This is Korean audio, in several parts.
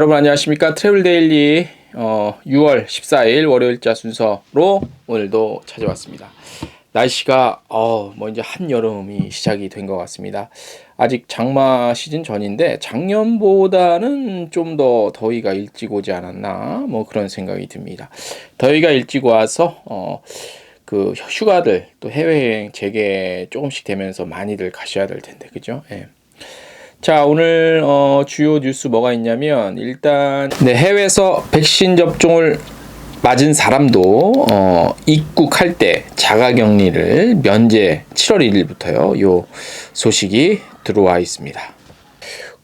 여러분 안녕하십니까? 트래블 데일리 6월 14일 월요일자 순서로 오늘도 찾아왔습니다. 날씨가 이제 한여름이 시작이 된 것 같습니다. 아직 장마 시즌 전인데 작년보다는 좀 더 더위가 일찍 오지 않았나 뭐 그런 생각이 듭니다. 더위가 일찍 와서 그 휴가들 또 해외여행 재개 조금씩 되면서 많이들 가셔야 될 텐데 그죠? 예. 자, 오늘 주요 뉴스 뭐가 있냐면 일단 해외에서 백신 접종을 맞은 사람도 입국할 때 자가격리를 면제 7월 1일부터요. 요 소식이 들어와 있습니다.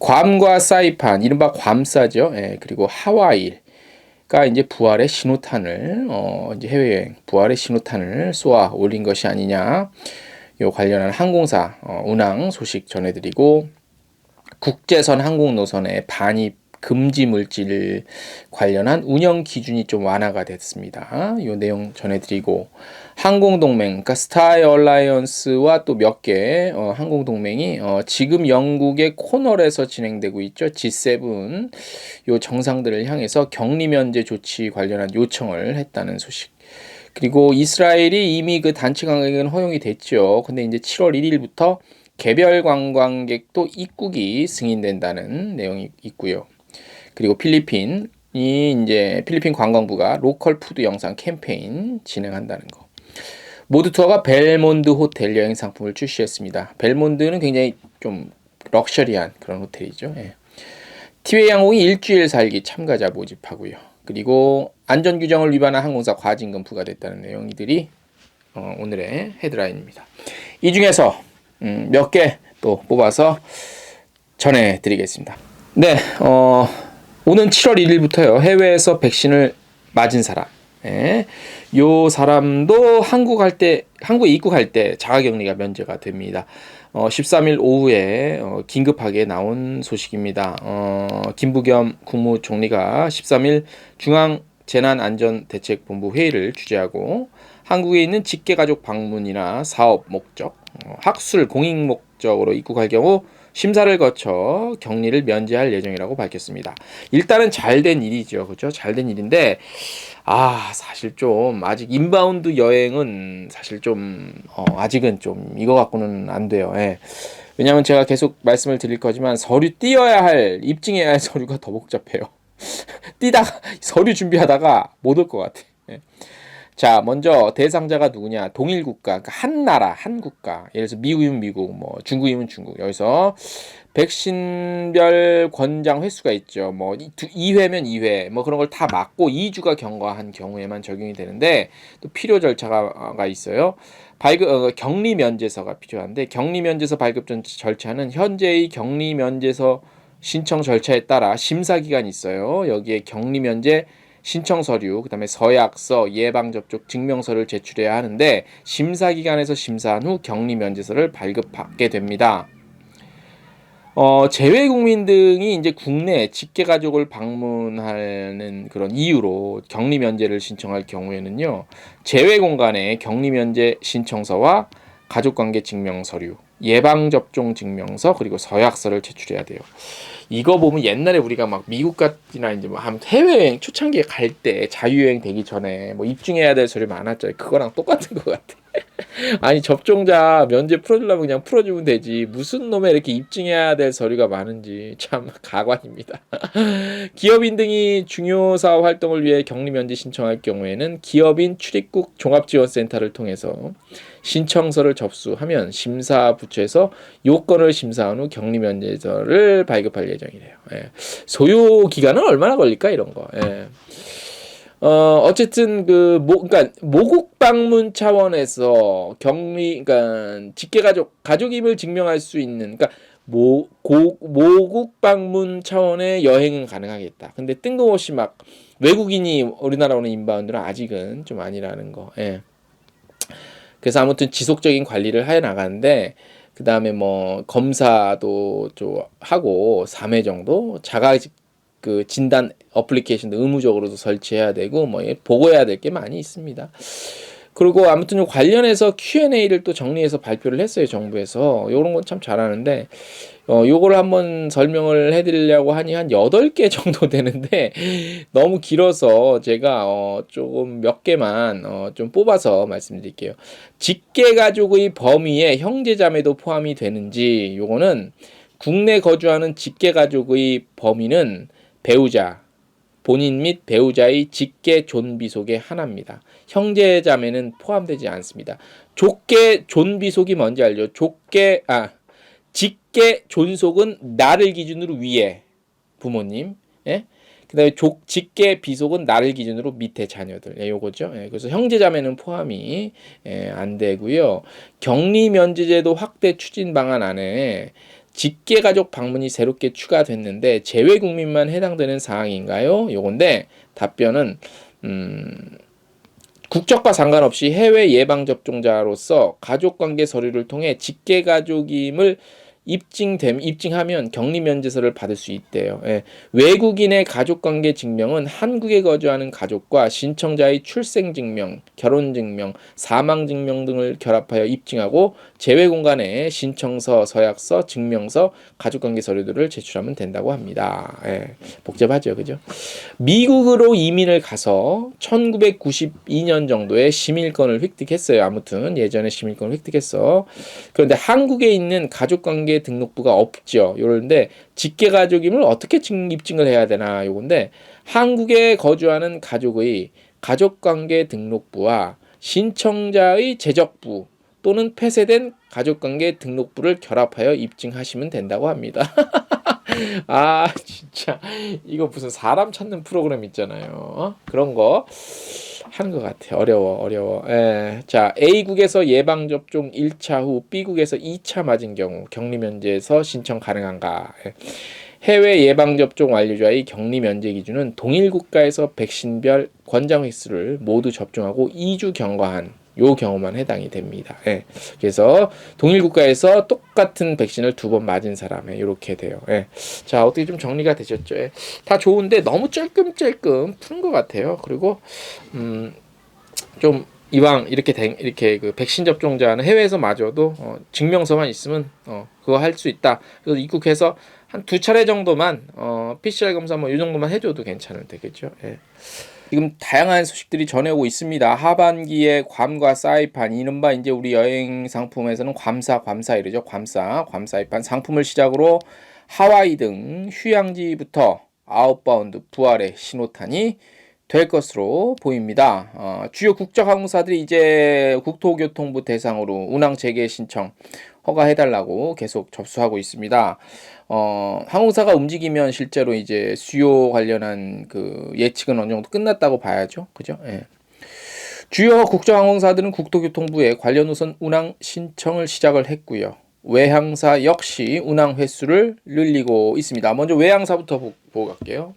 괌과 사이판, 이른바 괌사죠. 예, 그리고 하와이가 이제 부활의 신호탄을 이제 해외여행 부활의 신호탄을 쏘아 올린 것이 아니냐. 요 관련한 항공사 운항 소식 전해드리고. 국제선 항공 노선의 반입 금지 물질 관련한 운영 기준이 좀 완화가 됐습니다. 이 내용 전해드리고 항공동맹, 그러니까 스타 얼라이언스와 또 몇 개 항공동맹이 지금 영국의 코널에서 진행되고 있죠. G7 요 정상들을 향해서 격리 면제 조치 관련한 요청을 했다는 소식. 그리고 이스라엘이 이미 그 단체 관광객은 허용이 됐죠. 근데 이제 7월 1일부터 개별 관광객도 입국이 승인된다는 내용이 있고요. 그리고 필리핀이 이제 필리핀 관광부가 로컬 푸드 영상 캠페인 진행한다는 거. 모두 투어가 벨몬드 호텔 여행 상품을 출시했습니다. 벨몬드는 굉장히 좀 럭셔리한 그런 호텔이죠. 예. 티웨이 항공이 일주일 살기 참가자 모집하고요. 그리고 안전 규정을 위반한 항공사 과징금 부과됐다는 내용들이 오늘의 헤드라인입니다. 이 중에서 몇 개 또 뽑아서 전해드리겠습니다. 네, 오는 7월 1일부터요. 해외에서 백신을 맞은 사람, 요 사람도 한국에 입국할 때 자가격리가 면제가 됩니다. 13일 오후에 긴급하게 나온 소식입니다. 김부겸 국무총리가 13일 중앙재난안전대책본부 회의를 주재하고 한국에 있는 직계가족 방문이나 사업 목적, 학술 공익 목적으로 입국할 경우 심사를 거쳐 격리를 면제할 예정이라고 밝혔습니다. 일단은 잘된 일이죠. 그렇죠? 잘된 일인데 사실 좀 아직 인바운드 여행은 사실 좀 아직은 좀 이거 갖고는 안 돼요. 예. 왜냐하면 제가 계속 말씀을 드릴 거지만 서류 입증해야 할 서류가 더 복잡해요. 뛰다가 서류 준비하다가 못 올 것 같아. 예. 자, 먼저 대상자가 누구냐? 동일 국가, 그러니까 한 나라, 한 국가. 예를 들어서 미국이면 미국, 뭐 중국이면 중국. 여기서 백신별 권장 횟수가 있죠. 뭐 2회면 2회, 뭐 그런 걸 다 맞고 2주가 경과한 경우에만 적용이 되는데 또 필요 절차가 있어요. 격리 면제서가 필요한데 격리 면제서 발급 절차는 현재의 격리 면제서 신청 절차에 따라 심사 기간이 있어요. 여기에 격리 면제 신청 서류, 그다음에 서약서, 예방접종 증명서를 제출해야 하는데 심사기관에서 심사한 후 격리 면제서를 발급받게 됩니다. 재외 국민 등이 이제 국내 직계가족을 방문하는 그런 이유로 격리 면제를 신청할 경우에는요, 재외 공간에 격리 면제 신청서와 가족관계 증명 서류, 예방접종 증명서 그리고 서약서를 제출해야 돼요. 이거 보면 옛날에 우리가 막 미국이나 이제 뭐 해외여행 초창기에 갈 때 자유여행 되기 전에 뭐 입증해야 될 서류 많았잖아요. 그거랑 똑같은 것 같아. 아니 접종자 면제 풀어주려면 그냥 풀어주면 되지 무슨 놈에 이렇게 입증해야 될 서류가 많은지 참 가관입니다. 기업인 등이 중요 사업 활동을 위해 격리 면제 신청할 경우에는 기업인 출입국 종합지원센터를 통해서 신청서를 접수하면 심사부처에서 요건을 심사한 후 격리 면제서를 발급할 예정이래요. 예. 소요 기간은 얼마나 걸릴까 이런 거. 예. 어쨌든 그러니까 모국 방문 차원에서 그러니까 가족임을 증명할 수 있는, 그러니까 모국 방문 차원의 여행은 가능하겠다. 근데 뜬금없이 막 외국인이 우리나라 오는 인바운드는 아직은 좀 아니라는 거. 예. 그래서 아무튼 지속적인 관리를 해 나가는데 그 다음에 뭐 검사도 좀 하고 3회 정도 진단 어플리케이션도 의무적으로도 설치해야 되고 뭐 보고해야 될 게 많이 있습니다. 그리고 아무튼 요 관련해서 Q&A를 또 정리해서 발표를 했어요, 정부에서. 요런 건 참 잘하는데, 요거를 한번 설명을 해드리려고 하니 한 8개 정도 되는데, 너무 길어서 제가, 조금 몇 개만, 좀 뽑아서 말씀드릴게요. 직계가족의 범위에 형제자매도 포함이 되는지, 요거는 국내 거주하는 직계가족의 범위는 배우자, 본인 및 배우자의 직계 존비속의 하나입니다. 형제자매는 포함되지 않습니다. 족계 존비속이 뭔지 알죠? 직계 존속은 나를 기준으로 위에 부모님, 예? 그다음에 직계 비속은 나를 기준으로 밑에 자녀들, 예, 요거죠. 예, 그래서 형제자매는 포함이 안 되고요. 격리면제제도 확대 추진 방안 안에 직계가족 방문이 새롭게 추가됐는데 재외 국민만 해당되는 사항인가요? 요건데 답변은 국적과 상관없이 해외 예방접종자로서 가족관계 서류를 통해 직계가족임을 입증하면 격리면제서를 받을 수 있대요. 예. 외국인의 가족관계 증명은 한국에 거주하는 가족과 신청자의 출생증명, 결혼증명, 사망증명 등을 결합하여 입증하고 재외공간에 신청서, 서약서, 증명서, 가족관계 서류들을 제출하면 된다고 합니다. 예. 복잡하죠, 그죠? 미국으로 이민을 가서 1992년 정도에 시민권을 획득했어요. 아무튼 예전에 시민권을 획득했어. 그런데 한국에 있는 가족관계 등록부가 없죠. 요런데 직계가족임을 어떻게 입증을 해야 되나 요건데 한국에 거주하는 가족의 가족관계 등록부와 신청자의 재적부 또는 폐쇄된 가족관계 등록부를 결합하여 입증하시면 된다고 합니다. 아 진짜 이거 무슨 사람 찾는 프로그램 있잖아요. 그런 거 하는 것 같아. 어려워. 예. 자, A국에서 예방접종 1차 후 B국에서 2차 맞은 경우 격리면제에서 신청 가능한가? 예. 해외 예방접종 완료자의 격리면제 기준은 동일 국가에서 백신별 권장 횟수를 모두 접종하고 2주 경과한 요 경우만 해당이 됩니다. 예. 그래서 동일 국가에서 똑같은 백신을 2번 맞은 사람에 이렇게 돼요. 예. 자, 어떻게 좀 정리가 되셨죠? 예. 다 좋은데 너무 찔끔찔끔 푸는 것 같아요. 그리고 좀 이왕 이렇게 그 백신 접종자는 해외에서 맞아도 증명서만 있으면 그거 할 수 있다. 그래서 입국해서 한 2차례 정도만 PCR 검사 뭐 이 정도만 해줘도 괜찮을 테겠죠. 예. 지금 다양한 소식들이 전해오고 있습니다. 하반기에 괌과 사이판, 이른바 이제 우리 여행 상품에서는 괌사 이러죠. 괌사이판 상품을 시작으로 하와이 등 휴양지부터 아웃바운드 부활의 신호탄이 될 것으로 보입니다. 주요 국적항공사들이 이제 국토교통부 대상으로 운항 재개 신청 허가해달라고 계속 접수하고 있습니다. 항공사가 움직이면 실제로 이제 수요 관련한 그 예측은 어느 정도 끝났다고 봐야죠. 그죠? 예. 주요 국적항공사들은 국토교통부에 관련 노선 운항 신청을 시작을 했고요. 외항사 역시 운항 횟수를 늘리고 있습니다. 먼저 외항사부터 보고 갈게요.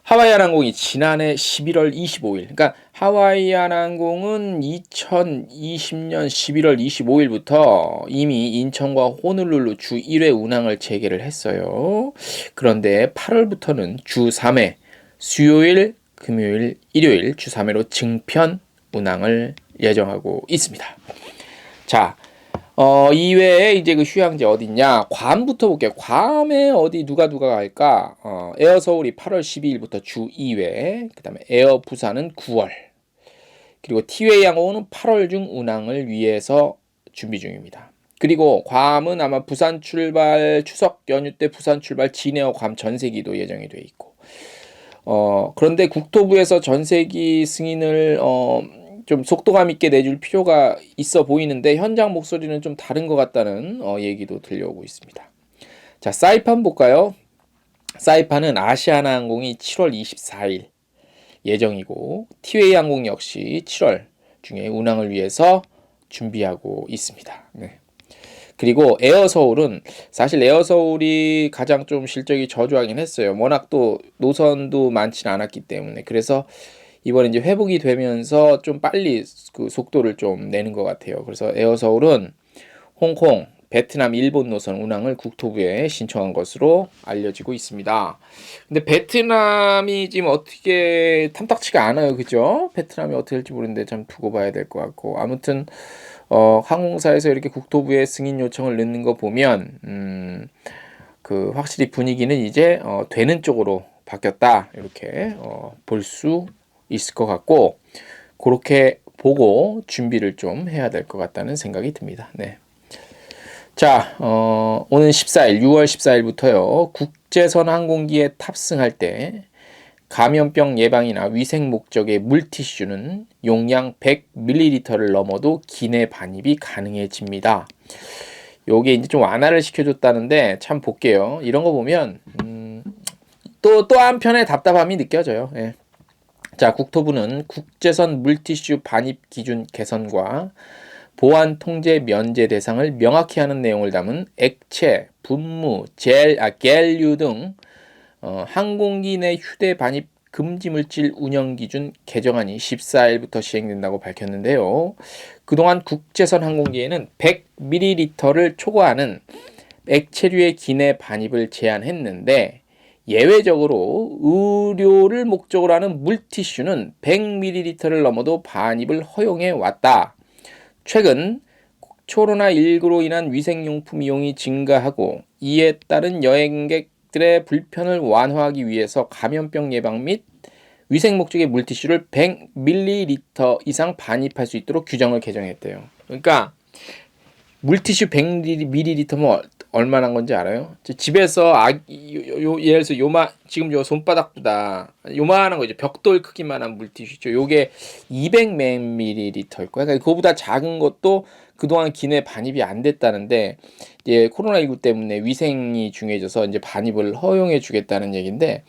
하와이안 항공이 지난해 11월 25일, 그러니까 하와이안 항공은 2020년 11월 25일부터 이미 인천과 호놀룰루 주 1회 운항을 재개를 했어요. 그런데 8월부터는 주 3회, 수요일, 금요일, 일요일 주 3회로 증편 운항을 예정하고 있습니다. 자, 이외에 이제 그 휴양지 어딨냐? 괌부터 볼게요. 괌에 어디 누가 갈까? 에어 서울이 8월 12일부터 주 2회, 그 다음에 에어 부산은 9월, 그리고 티웨이 항공은 8월 중 운항을 위해서 준비 중입니다. 그리고 괌은 아마 부산 출발, 추석 연휴 때 부산 출발 진에어 괌 전세기도 예정이 돼 있고, 그런데 국토부에서 전세기 승인을 좀 속도감 있게 내줄 필요가 있어 보이는데 현장 목소리는 좀 다른 것 같다는 얘기도 들려오고 있습니다. 자, 사이판 볼까요? 사이판은 아시아나항공이 7월 24일 예정이고 티웨이 항공 역시 7월 중에 운항을 위해서 준비하고 있습니다. 네. 그리고 에어서울은 사실 에어서울이 가장 좀 실적이 저조하긴 했어요. 워낙 또 노선도 많지는 않았기 때문에. 그래서 이번에 이제 회복이 되면서 좀 빨리 그 속도를 좀 내는 것 같아요. 그래서 에어서울은 홍콩, 베트남, 일본 노선 운항을 국토부에 신청한 것으로 알려지고 있습니다. 근데 베트남이 지금 어떻게 탐탁치가 않아요, 그죠? 베트남이 어떻게 될지 모르는데 참 두고 봐야 될 것 같고, 아무튼 항공사에서 이렇게 국토부에 승인 요청을 넣는 거 보면 그 확실히 분위기는 이제 되는 쪽으로 바뀌었다, 이렇게 볼 수 있을 것 같고, 그렇게 보고 준비를 좀 해야 될 것 같다는 생각이 듭니다. 네. 자, 오는 14일, 6월 14일부터요, 국제선 항공기에 탑승할 때 감염병 예방이나 위생 목적의 물티슈는 용량 100ml를 넘어도 기내 반입이 가능해집니다. 요게 이제 좀 완화를 시켜줬다는데 참 볼게요. 이런 거 보면 또 한편의 답답함이 느껴져요. 예. 자, 국토부는 국제선 물티슈 반입 기준 개선과 보안 통제 면제 대상을 명확히 하는 내용을 담은 액체, 분무, 겔류 등 항공기 내 휴대 반입 금지 물질 운영 기준 개정안이 14일부터 시행된다고 밝혔는데요. 그동안 국제선 항공기에는 100ml를 초과하는 액체류의 기내 반입을 제한했는데, 예외적으로 의료를 목적으로 하는 물티슈는 100ml를 넘어도 반입을 허용해 왔다. 최근 코로나19로 인한 위생용품 이용이 증가하고 이에 따른 여행객들의 불편을 완화하기 위해서 감염병 예방 및 위생 목적의 물티슈를 100ml 이상 반입할 수 있도록 규정을 개정했대요. 그러니까 물티슈 100ml면 얼마나 한 건지 알아요? 집에서 예를 들어서 지금 요 손바닥보다 요만한 거 이제 벽돌 크기만한 물티슈죠. 요게 200ml일 거야. 그러니까 그거보다 작은 것도 그동안 기내 반입이 안 됐다는데, 이제 코로나19 때문에 위생이 중요해져서 이제 반입을 허용해 주겠다는 얘기인데,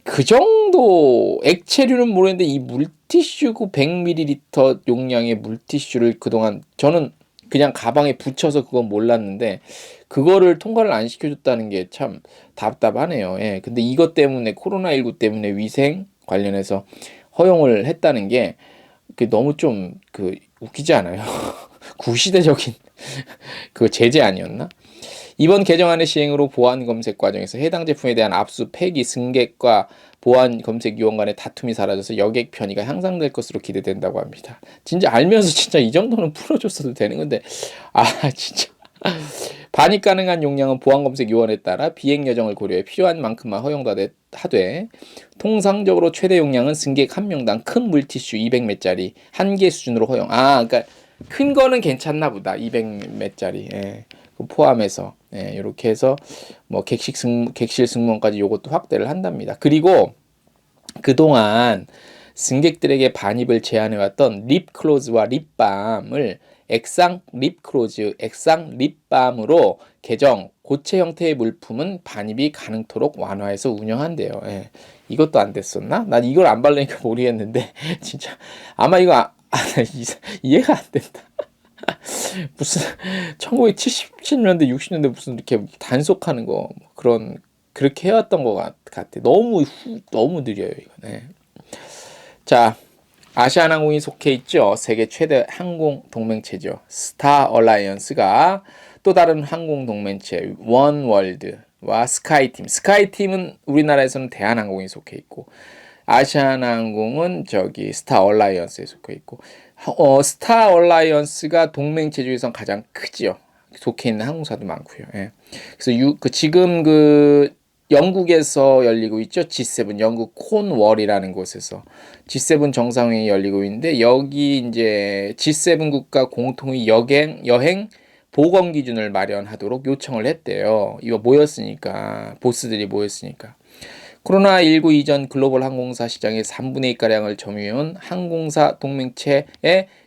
그 정도 액체류는 모르겠는데 이 물티슈 100ml 용량의 물티슈를 그동안 저는 그냥 가방에 붙여서 그건 몰랐는데, 그거를 통과를 안 시켜줬다는 게 참 답답하네요. 예. 근데 이것 때문에 코로나19 때문에 위생 관련해서 허용을 했다는 게 너무 좀 웃기지 않아요? 구시대적인 그 제재 아니었나? 이번 개정안의 시행으로 보안 검색 과정에서 해당 제품에 대한 압수, 폐기, 승객과 보안 검색 요원 간의 다툼이 사라져서 여객 편의가 향상될 것으로 기대된다고 합니다. 진짜 알면서 진짜 이 정도는 풀어줬어도 되는 건데, 진짜. 반입 가능한 용량은 보안 검색 요원에 따라 비행 여정을 고려해 필요한 만큼만 허용하되, 통상적으로 최대 용량은 승객 1명당 큰 물티슈 200ml짜리 1개 수준으로 허용. 그러니까 큰 거는 괜찮나 보다. 200ml짜리. 예. 포함해서 이렇게 해서 뭐 객실 승무원까지 요것도 확대를 한답니다. 그리고 그동안 승객들에게 반입을 제한해왔던 립클로즈와 립밤을 액상 립클로즈, 액상 립밤으로 개정, 고체 형태의 물품은 반입이 가능토록 완화해서 운영한대요. 예. 이것도 안 됐었나? 난 이걸 안 바르니까 모르겠는데 진짜 아마 이거 이해가 안 된다. 무슨 1970년대 60년대 무슨 이렇게 단속하는 거 그렇게 해왔던 것 같아. 너무 느려요 이거. 네. 자, 아시아나항공이 속해 있죠. 세계 최대 항공 동맹체죠. 스타 얼라이언스가 또 다른 항공 동맹체 원월드와 스카이팀은 우리나라에서는 대한항공이 속해 있고, 아시아나항공은 스타 얼라이언스에 속해 있고, 스타 얼라이언스가 동맹체 중에서 가장 크지요. 속해 있는 항공사도 많고요. 예. 그래서 지금 영국에서 열리고 있죠. G7 영국 콘월이라는 곳에서 G7 정상회의 열리고 있는데, 여기 이제 G7 국가 공통의 여행 보건 기준을 마련하도록 요청을 했대요. 이거 보스들이 모였으니까. 코로나19 이전 글로벌 항공사 시장의 3분의 2가량을 점유해온 항공사 동맹체의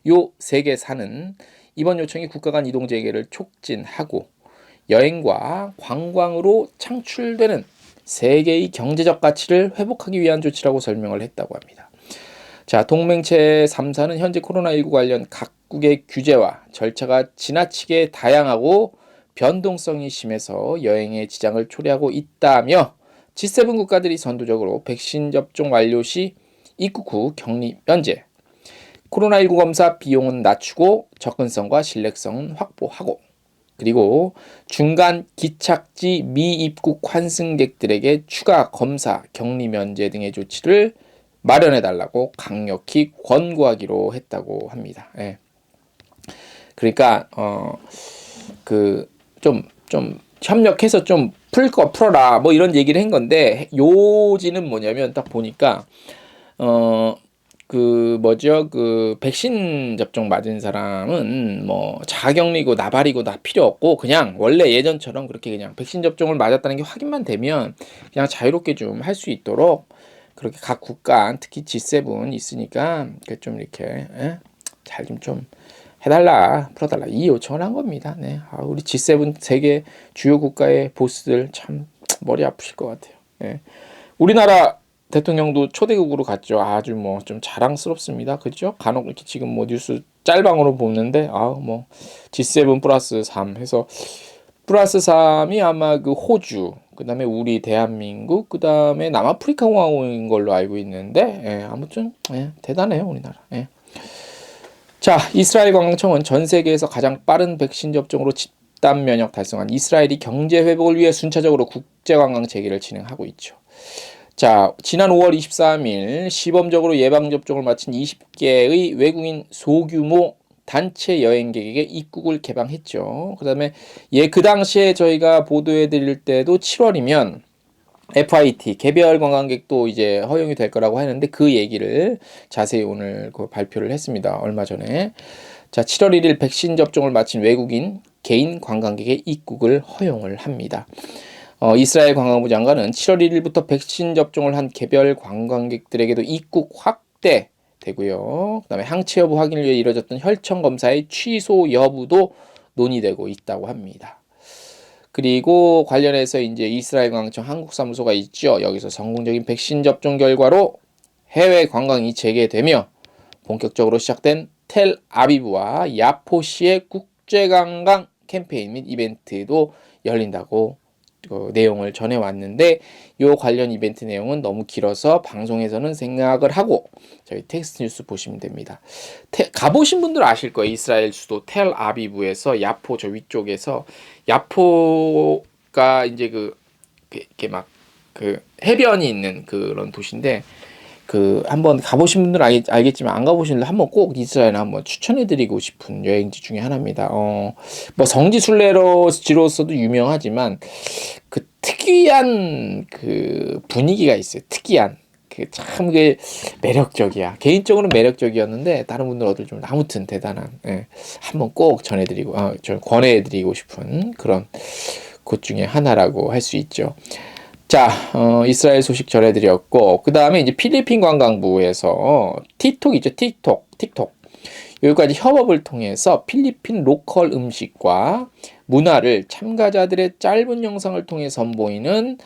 요 3개사는 이번 요청이 국가 간 이동 재개를 촉진하고 여행과 관광으로 창출되는 세계의 경제적 가치를 회복하기 위한 조치라고 설명을 했다고 합니다. 자, 동맹체 3사는 현재 코로나19 관련 각국의 규제와 절차가 지나치게 다양하고 변동성이 심해서 여행에 지장을 초래하고 있다며, G7 국가들이 선도적으로 백신 접종 완료 시 입국 후 격리 면제, 코로나19 검사 비용은 낮추고 접근성과 신뢰성은 확보하고, 그리고 중간 기착지 미입국 환승객들에게 추가 검사, 격리 면제 등의 조치를 마련해달라고 강력히 권고하기로 했다고 합니다. 예. 그러니까 좀 협력해서 좀 풀 거 풀어라 뭐 이런 얘기를 한 건데, 요지는 뭐냐면 딱 보니까 백신 접종 맞은 사람은 뭐 자가격리고 나발이고 다 필요 없고, 그냥 원래 예전처럼 그렇게 그냥 백신 접종을 맞았다는 게 확인만 되면 그냥 자유롭게 좀 할 수 있도록, 그렇게 각 국가, 특히 G7 있으니까 좀 이렇게 잘 좀 해달라, 풀어달라, 이 요청을 한 겁니다. 네. 우리 G7 세계 주요 국가의 보스들 참 머리 아프실 것 같아요. 네. 우리나라 대통령도 초대국으로 갔죠. 아주 뭐 좀 자랑스럽습니다. 그죠? 간혹 이렇게 지금 뭐 뉴스 짤방으로 보는데, 뭐 G7 플러스 3 해서, 플러스 3이 아마 그 호주, 그 다음에 우리 대한민국, 그 다음에 남아프리카 공화국인 걸로 알고 있는데, 아무튼 대단해요, 우리나라. 자, 이스라엘 관광청은 전 세계에서 가장 빠른 백신 접종으로 집단 면역 달성한 이스라엘이 경제 회복을 위해 순차적으로 국제 관광 재개를 진행하고 있죠. 자, 지난 5월 23일 시범적으로 예방접종을 마친 20개의 외국인 소규모 단체 여행객에게 입국을 개방했죠. 그 다음에 그 당시에 저희가 보도해 드릴 때도 7월이면 FIT, 개별 관광객도 이제 허용이 될 거라고 하는데, 그 얘기를 자세히 오늘 발표를 했습니다. 얼마 전에. 자, 7월 1일 백신 접종을 마친 외국인 개인 관광객의 입국을 허용을 합니다. 이스라엘 관광부 장관은 7월 1일부터 백신 접종을 한 개별 관광객들에게도 입국 확대되고요. 그 다음에 항체 여부 확인을 위해 이뤄졌던 혈청 검사의 취소 여부도 논의되고 있다고 합니다. 그리고 관련해서 이제 이스라엘 관광청 한국사무소가 있죠. 여기서 성공적인 백신 접종 결과로 해외 관광이 재개되며 본격적으로 시작된 텔아비브와 야포시의 국제관광 캠페인 및 이벤트도 열린다고 내용을 전해왔는데, 요 관련 이벤트 내용은 너무 길어서 방송에서는 생략을 하고 저희 텍스트 뉴스 보시면 됩니다. 가보신 분들 아실 거예요. 이스라엘 수도 텔아비브에서 야포 저 위쪽에서, 야포가 이제 이렇게 막 해변이 있는 그런 도시인데, 한번 가보신 분들은 알겠지만 안 가보신 분들 한번 꼭 이스라엘 한번 추천해드리고 싶은 여행지 중에 하나입니다. 뭐 성지 순례로지로서도 유명하지만 그 특이한 그 분위기가 있어요. 특이한 참 매력적이야. 개인적으로는 매력적이었는데 다른 분들 어들 좀 아무튼 대단한, 한번 꼭 전해드리고 좀 권해드리고 싶은 그런 곳 중에 하나라고 할 수 있죠. 자, 이스라엘 소식 전해드렸고, 그 다음에 이제 필리핀 관광부에서 틱톡 있죠, 틱톡. 여기까지 협업을 통해서 필리핀 로컬 음식과 문화를 참가자들의 짧은 영상을 통해 선보이는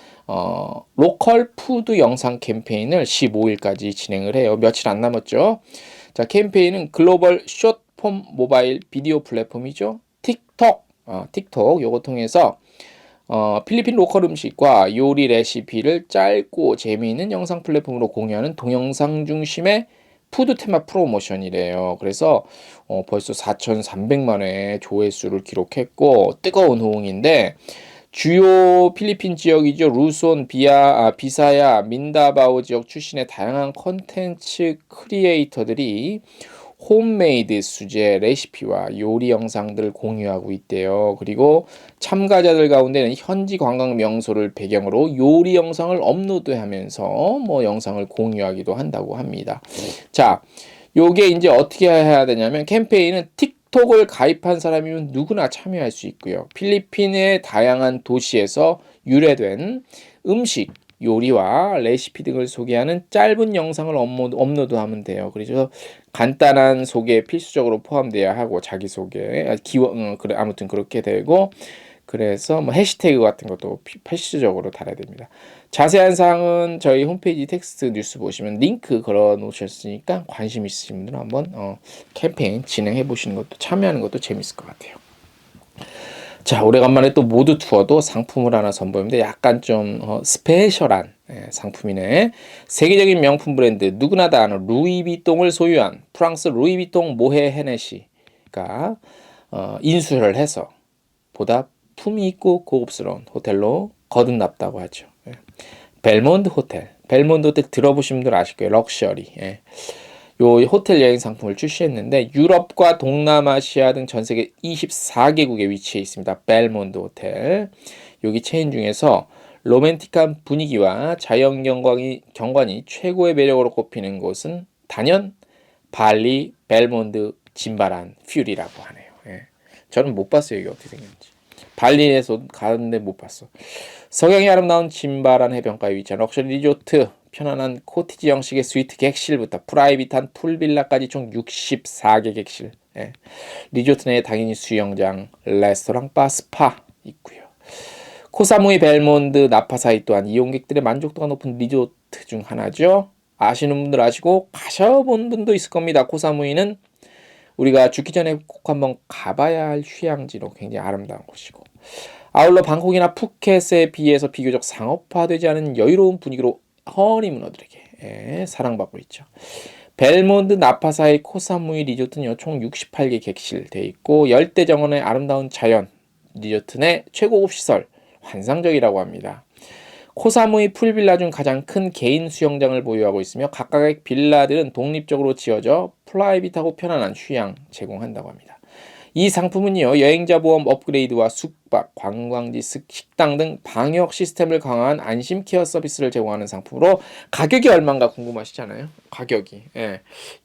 로컬 푸드 영상 캠페인을 15일까지 진행을 해요. 며칠 안 남았죠. 자, 캠페인은 글로벌 숏폼 모바일 비디오 플랫폼이죠. 틱톡 요거 통해서 필리핀 로컬 음식과 요리 레시피를 짧고 재미있는 영상 플랫폼으로 공유하는 동영상 중심의 푸드 테마 프로모션이래요. 그래서 벌써 4,300만 회 조회수를 기록했고 뜨거운 호응인데, 주요 필리핀 지역이죠. 루손, 비사야, 민다바오 지역 출신의 다양한 컨텐츠 크리에이터들이 홈메이드 수제 레시피와 요리 영상들을 공유하고 있대요. 그리고 참가자들 가운데는 현지 관광 명소를 배경으로 요리 영상을 업로드하면서 뭐 영상을 공유하기도 한다고 합니다. 자, 요게 이제 어떻게 해야 되냐면, 캠페인은 틱톡을 가입한 사람이면 누구나 참여할 수 있고요. 필리핀의 다양한 도시에서 유래된 음식, 요리와 레시피 등을 소개하는 짧은 영상을 업로드하면 돼요. 그래서 간단한 소개 필수적으로 포함돼야 하고, 자기소개, 그래, 아무튼 그렇게 되고, 그래서 뭐 해시태그 같은 것도 필수적으로 달아야 됩니다. 자세한 사항은 저희 홈페이지 텍스트 뉴스 보시면 링크 걸어 놓으셨으니까 관심 있으신 분들은 한번 캠페인 진행해 보시는 것도, 참여하는 것도 재밌을 것 같아요. 자, 오래간만에 또 모드 투어도 상품을 하나 선보이는데 약간 좀 스페셜한 상품이네. 세계적인 명품 브랜드 누구나 다 아는 루이비통을 소유한 프랑스 루이비통 모헤 헤네시가 인수를 해서 보다 품위 있고 고급스러운 호텔로 거듭났다고 하죠. 벨몬드 호텔. 벨몬드 호텔 들어보신 분들 아실 거예요. 럭셔리. 요 호텔 여행 상품을 출시했는데 유럽과 동남아시아 등 전 세계 24개국에 위치해 있습니다. 벨몬드 호텔. 여기 체인 중에서 로맨틱한 분위기와 자연 경관이 최고의 매력으로 꼽히는 곳은 단연 발리 벨몬드 짐바란 퓨리라고 하네요. 저는 못 봤어요. 이게 어떻게 생겼는지. 발리에서 가는데 못 봤어. 석양이 아름다운 짐바란 해변가에 위치한 럭셔리 리조트, 편안한 코티지 형식의 스위트 객실부터 프라이빗한 풀빌라까지 총 64개 객실. 리조트 내에 당연히 수영장, 레스토랑, 바, 스파 있고요. 코사무이 벨몬드 나파사이 또한 이용객들의 만족도가 높은 리조트 중 하나죠. 아시는 분들 아시고 가셔본 분도 있을 겁니다. 코사무이는 우리가 죽기 전에 꼭 한번 가봐야 할 휴양지로 굉장히 아름다운 곳이고, 아울러 방콕이나 푸켓에 비해서 비교적 상업화되지 않은 여유로운 분위기로 허니문어들에게 사랑받고 있죠. 벨몬드 나파사이 코사무이 리조트는요, 총 68개 객실 돼 있고 열대 정원의 아름다운 자연, 리조트 내 최고급 시설, 환상적이라고 합니다. 코사무이 풀빌라 중 가장 큰 개인 수영장을 보유하고 있으며 각각의 빌라들은 독립적으로 지어져 프라이빗하고 편안한 휴양 제공한다고 합니다. 이 상품은요, 여행자 보험 업그레이드와 숙박, 관광지 식당 등 방역 시스템을 강화한 안심 케어 서비스를 제공하는 상품으로 가격이 얼마인가 궁금하시잖아요. 가격이.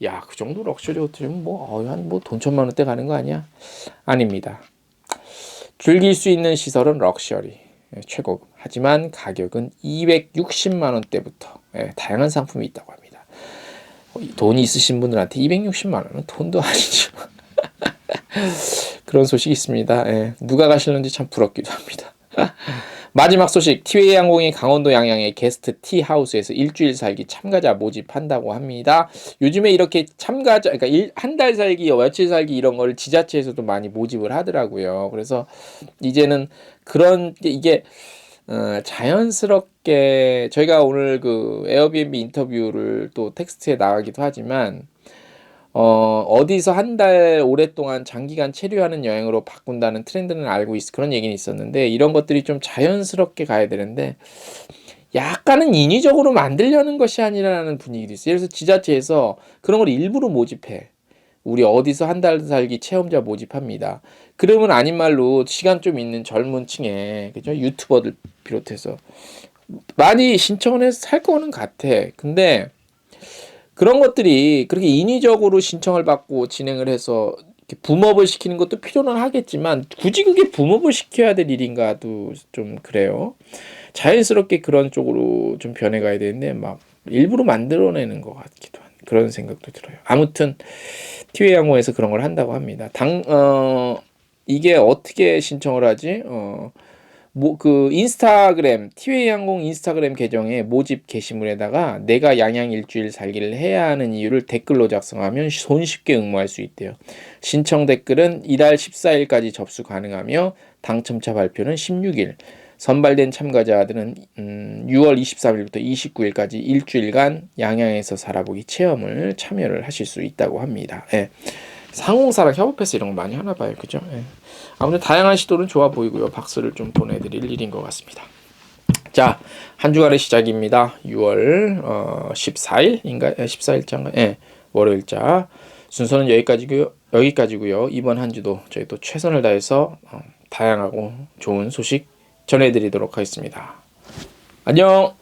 야, 그 정도 럭셔리 호텔이면 한 돈 1,000만 원대 가는 거 아니야? 아닙니다. 즐길 수 있는 시설은 럭셔리, 최고급. 하지만 가격은 260만 원대부터 다양한 상품이 있다고 합니다. 돈이 있으신 분들한테 260만 원은 돈도 아니죠. 그런 소식이 있습니다. 누가 가실는지 참 부럽기도 합니다. 마지막 소식, 티웨이 항공이 강원도 양양의 게스트 티하우스에서 일주일 살기 참가자 모집한다고 합니다. 요즘에 이렇게 참가자, 그러니까 한 달 살기, 며칠 살기 이런 걸 지자체에서도 많이 모집을 하더라고요. 그래서 이제는 그런 이게 자연스럽게 저희가 오늘 그 에어비앤비 인터뷰를 또 텍스트에 나가기도 하지만 어디서 한 달 오랫동안 장기간 체류하는 여행으로 바꾼다는 트렌드는 그런 얘기는 있었는데, 이런 것들이 좀 자연스럽게 가야 되는데 약간은 인위적으로 만들려는 것이 아니라는 분위기도 있어요. 그래서 지자체에서 그런 걸 일부러 모집해. 우리 어디서 한 달 살기 체험자 모집합니다. 그러면 아닌 말로 시간 좀 있는 젊은 층에, 그죠? 유튜버들 비롯해서 많이 신청을 해서 살 거는 같아. 근데 그런 것들이 그렇게 인위적으로 신청을 받고 진행을 해서 이렇게 붐업을 시키는 것도 필요는 하겠지만 굳이 그게 붐업을 시켜야 될 일인가도 좀 그래요. 자연스럽게 그런 쪽으로 좀 변해가야 되는데 막 일부러 만들어내는 것 같기도 한 그런 생각도 들어요. 아무튼 티웨이 항공에서 그런 걸 한다고 합니다. 이게 어떻게 신청을 하지? 그 인스타그램, 티웨이 항공 인스타그램 계정에 모집 게시물에다가 내가 양양 일주일 살기를 해야 하는 이유를 댓글로 작성하면 손쉽게 응모할 수 있대요. 신청 댓글은 이달 14일까지 접수 가능하며 당첨자 발표는 16일, 선발된 참가자들은 6월 23일부터 29일까지 일주일간 양양에서 살아보기 체험을 참여를 하실 수 있다고 합니다. 항공사랑 협업해서 이런 거 많이 하나 봐요. 그죠? 아무튼 다양한 시도는 좋아 보이고요. 박수를 좀 보내드릴 일인 것 같습니다. 자, 한 주간의 시작입니다. 6월 14일인가? 14일자인가? 월요일자. 순서는 여기까지고요. 이번 한 주도 저희 또 최선을 다해서 다양하고 좋은 소식 전해드리도록 하겠습니다. 안녕!